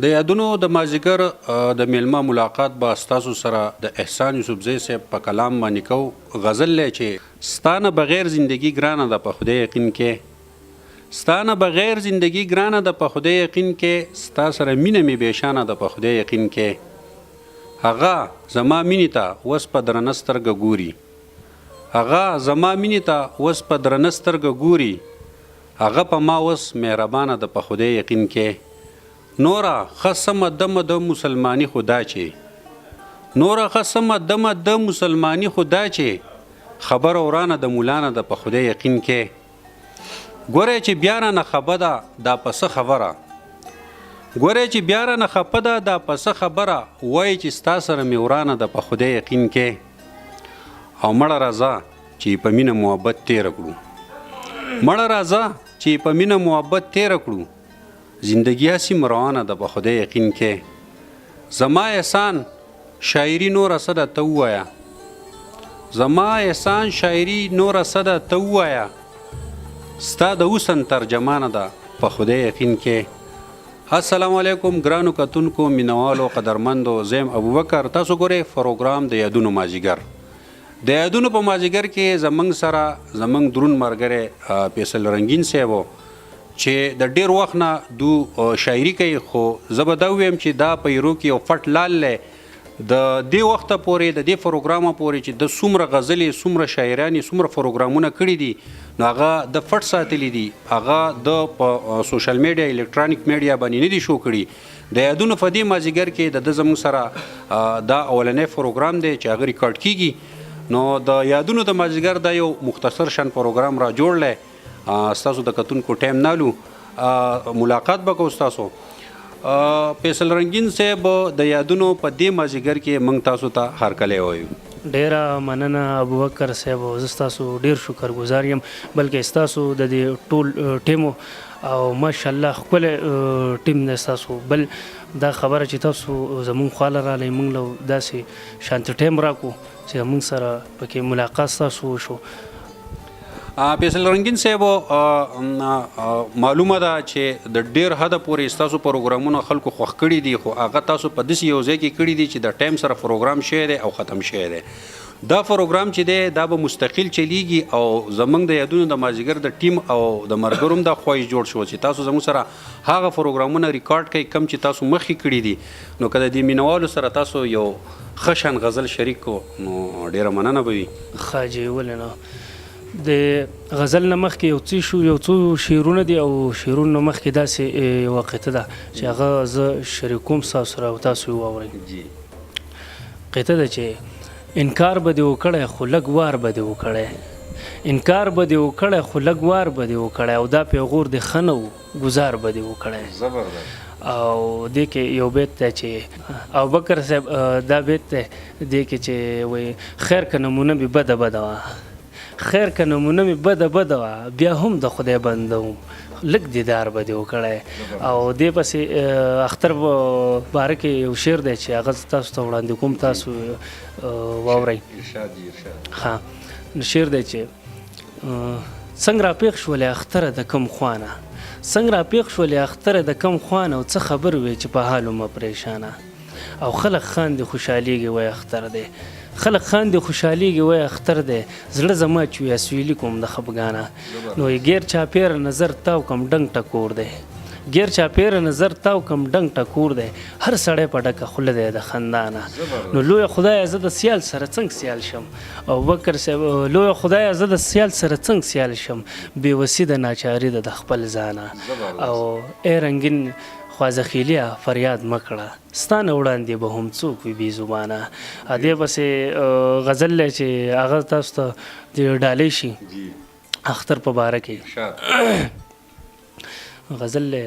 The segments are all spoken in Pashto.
د یادونو د مازیګر د میلمه ملاقات به ستاسو سره د احسان یوسفزی صاحب په کلام باندې کو. غزل دی چې ستانه بغیر زندگی ګرانه ده په خدای یقین کې، ستانه بغیر زندگی ګرانه ده په خدای یقین کې، ستا سره مینه مې بېشانه ده په خدای یقین کې. هغه زما مینې ته اوس په درنه سترګه ګوري، هغه زما مینې ته اوس په درنه سترګه ګوري، هغه په ما اوس مهربانه ده په خدای یقین کې. نورا خصمه دمه د مسلمانی خدا چې، نورا خصمه دمه د مسلمانی خدا چې، خبر ورانه د مولانا د په خدای یقین کې. ګوره چې بیا نه خبه ده دا پس خبره، ګوره چې بیا نه خبه ده دا پس خبره، وای چې ستا سره مې ورانه د په خدای یقین کې. او مړه راځه چې په مینه محبت تیر کړو، مړه راځه چې په مینه محبت تیر کړو، زندگی هسی مروانه ده په خدای یقین کې. زما احسان شاعری نور صدا ته وایا، زما احسان شاعری نور صدا ته وایا، ستا د حسن ترجمانه ده په خدای یقین کې. السلام علیکم ګرانو کتونکو مینوالو قدرمندو، زیم ابوبکر. تاسو ګورئ پروګرام د یادونو مازیګر. د یادونو په مازیګر کې زمنګ سره زمنګ درون مرګره فیصل رنگین صاحب چې د ډیر وخت نه دو شاعري کوي، خو زه به دا ویم چې دا پیرو کې یو فټ لال دی. د دې وخته پورې د دې پروګرامه پورې چې د څومره غزلې څومره شاعرانې څومره پروګرامونه کړي دي نو هغه د فټ ساتلی دي، هغه د په سوشل میډیا الکترونیک میډیا باندې نه دي شو کړي. د یادونو په دې مازیګر کې د زموږ سره دا اولنی پروګرام دی چې هغه ریکارډ کیږي. نو د یادونو د مازیګر دا یو مختصر شان پروګرام را جوړلی، ستاسو د کتونکو ټایم نالو ملاقات به کوو ستاسو. فیصل رنگین صاحب د یادونو په دې مازیګر کې موږ تاسو ته هرکلی وایو. ډیره مننه ابوبکر صاحب، زه ستاسو ډیر شکرګزار یم، بلکې ستاسو د دې ټول ټیمو او ماشاءالله ښکلی ټیم دی ستاسو. بل دا خبره چې تاسو زمونږ خواله رالی، موږ له داسې شانتي ټایم راکړو چې موږ سره پکې ملاقات ستاسو وشو. فیصل رنگین صاحب معلومه ده چې د ډیر حده پورې ستاسو پروګرامونه خلکو خوښ کړي دي، خو هغه تاسو په داسې یو ځای کې کړي دي چې د ټایم سره پروګرام شوی دی او ختم شوی دی. دا پروګرام چې دی دا به مستقل چلیږي او زمونږ د یادونو د مازیګر د ټیم او د مرګرو هم دا خواهش جوړ شو چې تاسو زموږ سره هغه پروګرامونه ریکارډ کړئ کم چې تاسو مخکې کړي دي. نو که د دې مینوالو سره تاسو یو ښه شان غزل شریک کو نو ډیره مننه به وي. ښه جی، ولې نه. د غزل نه مخکې یو څو شعرونه دي او شعرونو نه مخکې داسې یوه قطعه ده چې هغه زه شریکوم ستاسو سره او تاسو یې واورئ. قطعه ده چې انکار به دې وکړی خو لږ وار به دې وکړی، انکار به دې وکړی خو لږ وار به دې وکړی، او دا پیغور دې ښه نه و ګزار به دې وکړی. او دې کې یو بیت دی چې ابوبکر صاحب دا بیت دی دې کې چې وایي خیر که نمونه مې بده بده وه، خیر که نمونه مې بده بده وه، بیا هم د خدای بنده وم، لږ دیدار به دې وکړی. او دې پسې اختر باره کې یو شعر دی چې هغه تاسو ته وړاندې کوم، تاسو واورئ. ها، نو شعر دی چې څنګه راپېښ شولې اختره د کم خوانه، څنګه راپېښ شولې اختره د کم خوانه، او څه خبر وې چې په حال مه پریشانه، او خلک خاندي خوشحالېږي وایي اختر دی، خلک خاندي خوشحالېږي وایي اختر دی، زړه زما چې وي اسویلي کوم د خفګانه، نو ګیر چاپېره نظر تاو کم ډنګ ټکور دی، ګیر چاپېره نظر تاو کم ډنګ ټکور دی، هر سړی په ډکه خوله دی د خندانه. نو لویه خدایه زه د سیال سره څنګه سیال شم، ابوبکر صاحب لویه خدایه زه د سیال سره څنګه سیال شم، بېوسي د ناچاري ده د خپل ځانه. او ای رنګین خوازخیلیا فریاد مکړه، ستا نه وړاندې به هم څوک وي بې زبانه. دې پسې غزل دی چې هغه تاسو ته د ډالۍ شي اختر په باره کې. غزل دی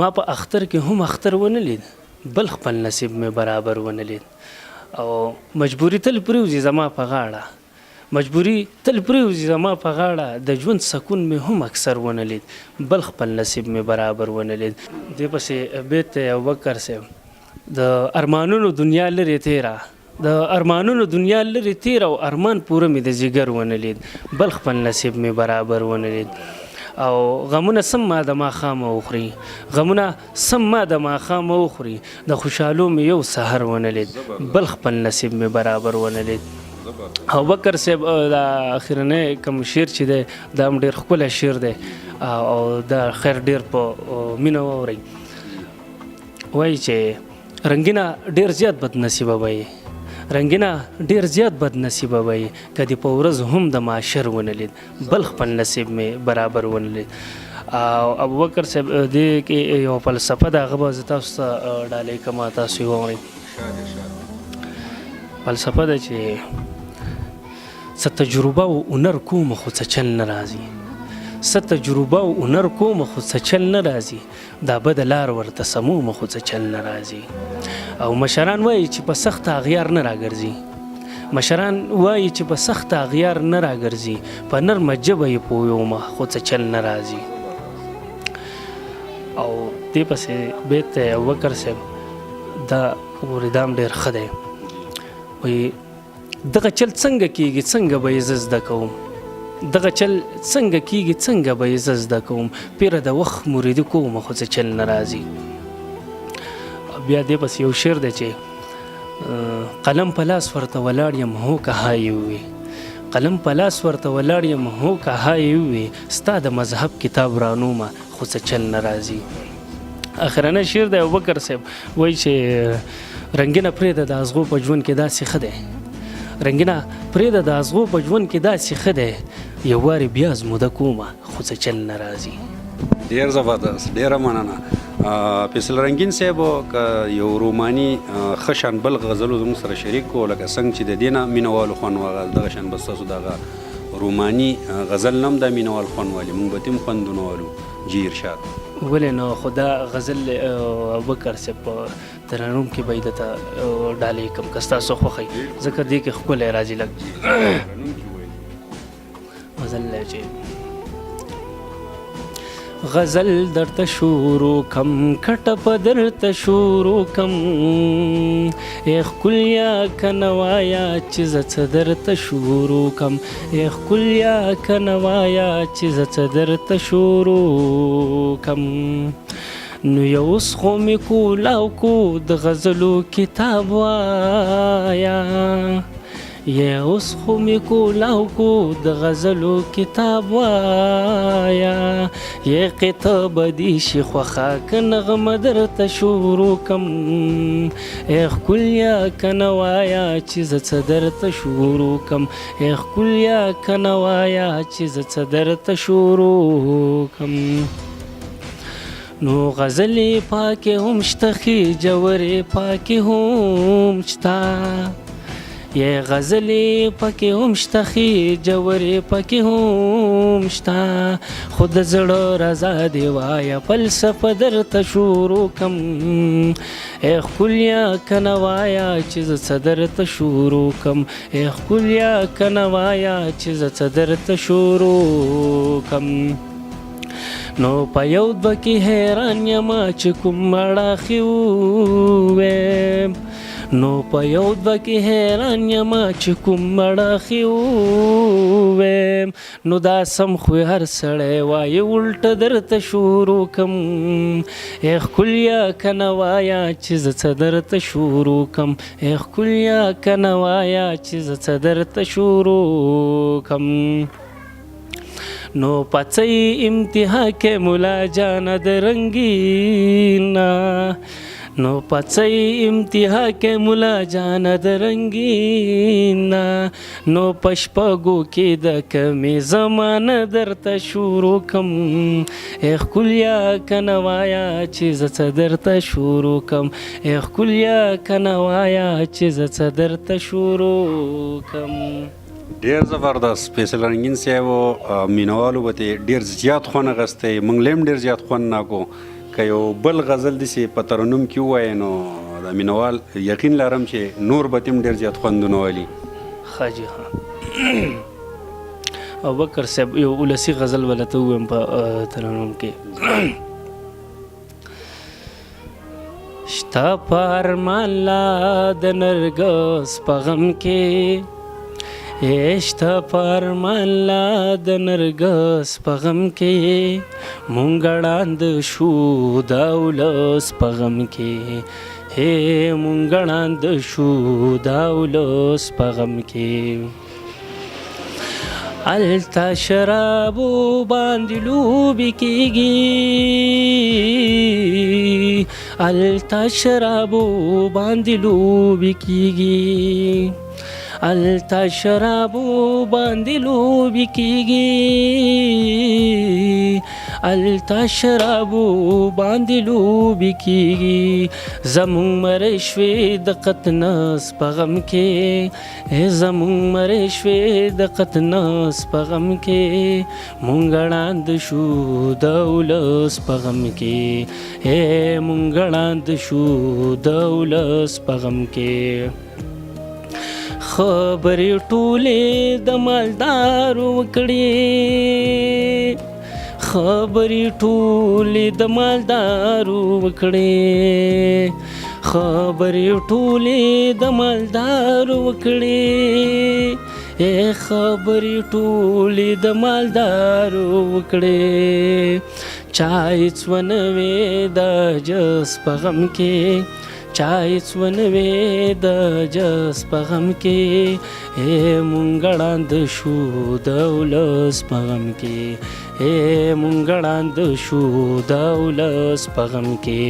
ما په اختر کې هم اختر ونه لید، بل خپل نصیب مې برابر ونه لید، او مجبوري تل پرېوځي زما په غاړه، مجبوري تل پرېوځي زما په غاړه، د ژوند سکون مې هم اکثر ونه لید، بل خپل نصیب مې برابر ونه لید. دې پسې بیت دی ابوبکر صاحب د ارمانونو دنیا لرې تیره، د ارمانونو دنیا لرې تیره، او ارمان پوره مې د جګر ونه لید، بل خپل نصیب مې برابر ونه لید. او غمونه سم ما د ماښامه وخوري غمونه سم ما د ماښامه وخوري د خوشحالو مې یو سحر ونه لید بل خپل نصیب مې برابر ونه لید. او بکر صاحب دا اخرنی کوم شعر چې دی دا هم ډېر ښکلی شعر دی او دا خیر ډېر په مینه واورئ. وایي چې رنګینه ډېر زیات بد نصیبه به یې رنګینه ډېر زیات بد نصیبه به یې که دې په ورځ هم د معاشر ونه لید بل خپل نصیب مې برابر ونه لید. او ابوبکر صاحب دې کې یو فلسفه ده هغه به زه تاسو ته ډالۍ کوم تاسو یې واورئ. فلسفه ده چې څه تجربه او هنر کوم خو څه چل نه راځي څه تجربه او هنر کوم خو څه چل نه راځي دا بده لار ورته سموم خو څه چل نه راځي. او مشران وایي چې په سخته اغیار نه راګرځي مشران وایي چې په سخته اغیار نه راګرځي په نرمه ژبه یې پویومه خو څه چل نه راځي. او دې پسې بیت دی ابوبکر صاحب دا ګورې دا هم ډېر ښه دی. وایي دغه چل څنګه کیږي څنګه به یې زه زده کوم دغه چل څنګه کیږي څنګه به یې زه زده کوم پیره د وخت مریدي کوم خو څه چل نه راځي. بیا دې پسې یو شعر دی چې قلم په لاس ورته ولاړ یم هو که هایې ووي قلم په لاس ورته ولاړ یم هو که هایې ووي ستا د مذهب کتاب رانومه خو څه چل نه راځي. اخرنی شعر دی ابوبکر صاحب وایي چې رنګینه پرېږده د ازغو په ژوند کې داسې ښه دی رنګینه پرېږده د ازغو په ژوند کې داسې ښه دی یو وارې بیا زموده کومه خو څه چل نه راځي. ډېر زبردست ډېره مننه. فیصل رنګین صاحب که یو روماني ښه شان بل غزلو زموږ سره شریک کړو لکه څنګه چې د دې نه مینهوالو خوند واغل دغه شان به ستاسو دغه روماني غزل نه هم دا مینهوال خوند والي موږ به تیم خوندونه والو جي ارشاد. ولې نو خو دا غزل ابوبکر صاحب په ترنم کې به یې درته ډالۍ کړم که ستاسو خوښوي ځکه دې کې ښکلی راځي لږ غزل دی چې غزل درته شروع کم کټه په درته شروع کم ای ښکلیا که نه وایه چې زه څه درته شروع کم ای ښکلیا که نه وایه چې زه څه درته شروع کم. نو یو اوس خو مې کولاو کو د غزلو کتاب وایه یا اوس خو مې کولاو کو د غزلو کتاب وایه یا قطه به دې شي خوښه که نغمه درته شروع کم ای ښکلیا که نه وایه چې زه څه درته شروع کم ای ښکلیا که نه وایه چې زه څه درته شروع کم. نو غزلې پاکې هم شته ښې جوړې پاکې هم شته یې غزلې پکې هم شته ښې جوړې پکې هم شته خو د زړه رضا دې وایه فلسفه درته شروع کم ای ښکلیا که نه وایه چې زه څه درته شروع کم ای ښکلیا که نه وایه چې زه څه درته شروع کم. نو په یو دوه کې حیران یمه چې کوم اړخې وویم نو په یو دوه کې حیران یمه چې کوم اړخې وویم نو دا سم خو هر سړی وایي الټه درته شروع کم ای ښکلیا که نه وایه چې زه څه درته شروع کم ای ښکلیا که نه وایه چې زه څه درته شروع کم. نو پڅی امتحا کې مولا جان د رنگینا نو پڅی امتحا کې مولا جان د رنگینا نو پشپغو کې د کمی زمانه درته شروع کم ای ښکلیا که نه وایه چې زه څه درته شروع کم ای ښکلیا که نه وایه چې زه څه درته شروع کم. ډېر زبردست فیصل رنګین صاحب مینهوالو به ترې ډېر زیات خوند اخیستی موږ له هم ډېر زیات خوند ناکو که یو بل غزل داسې په ترنم کې ووایې نو د مینهوال یقین لرم چې نور به ترې هم ډېر زیات خوندونه والي. ښه جي ښه ابوبکر صاحب یو ولسي غزل به درته ووایم په ترنم کې شته په ارمان لا د نرګس په غم کې اشته پرمان لا د نرګس په غم کې مونږ ړاند شو د ولس په غم کې مونږ ړاند شو د ولس په غم کې التا شرابو باندې لوبې کېږي التا شرابو باندې لوبې کېږي التا شرابو باندې لوبې کېږي التا شرابو باندې لوبې کېږي زمونږ مړې شوې د قطنس په غم کې زمونږ مړې شوې د قطنس په غم کې مونږ ړاند شو د ولس په غم کې مونږ ړاند شو د ولس په غم کې خبرې ټولې د مالدارو وکړې خبرې ټولې د مالدارو وکړې خبرې ټولې د مالدارو وکړې خبرې ټولې د مالدارو وکړې چا هېڅ ونه وې د جس په غم کې چا هېڅ ونه وې د جس په غم کې مونږ ړاند شو د ولس په غم کې مونږ ړاند شو د ولس په غم کې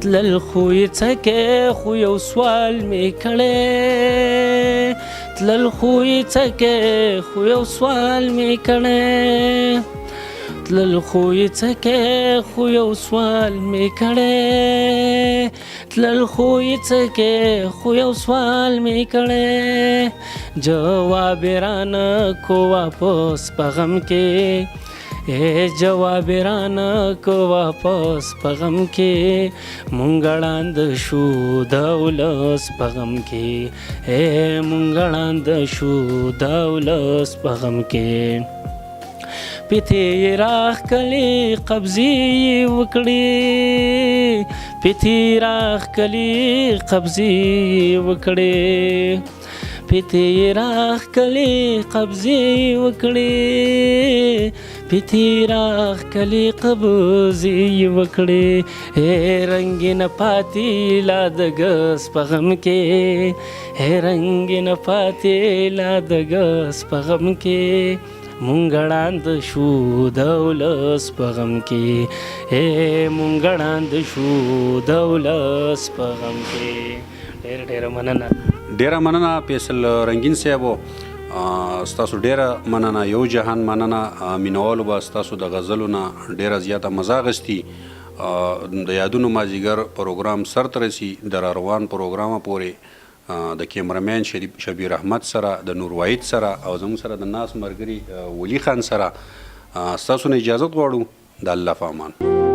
تلل خو یې څکې خو یو سوال مې کړی تلل خو یې څکې خو یو سوال مې کړی تلل خو یې څکې خو یو سوال مې کړی تلل خو یې څکې خو یو سوال مې کړی جواب یې رانه کو واپس په غم کې جواب یې رانه کو واپس په غم کې مونږ ړاند شو د ولس په غم کې مونږ ړاند شو د ولس په غم کې پتې راښکلې قبضې وکړې پتې راښکلې قبضې وکړې پتې راښکلې قبضې وکړې پتې راښکلې قبضې وکړې رنګینه پاتې لا د ګس په غم کې رنګینه پاتې لا د ګس په غم کې مونږ ړاند شو د ولس په غم کې مونږ ړاند شو د ولس په غم کې ډېره مننه مننه فیصل رنګین صاحب ستاسو ډیره مننه یو جهان مننه مینوالو به ستاسو د غزلو نه ډیره زیاته مزه اخیستي د یادونو مازدیګر پروګرام سرته رسي د راروان پروګرامه پورې د کیمرمین شبیر احمد سره د نور واحد سره او زموږ سره د ناس مرګري ولی خان سره ستاسو نه اجازه غواړو د الله په امان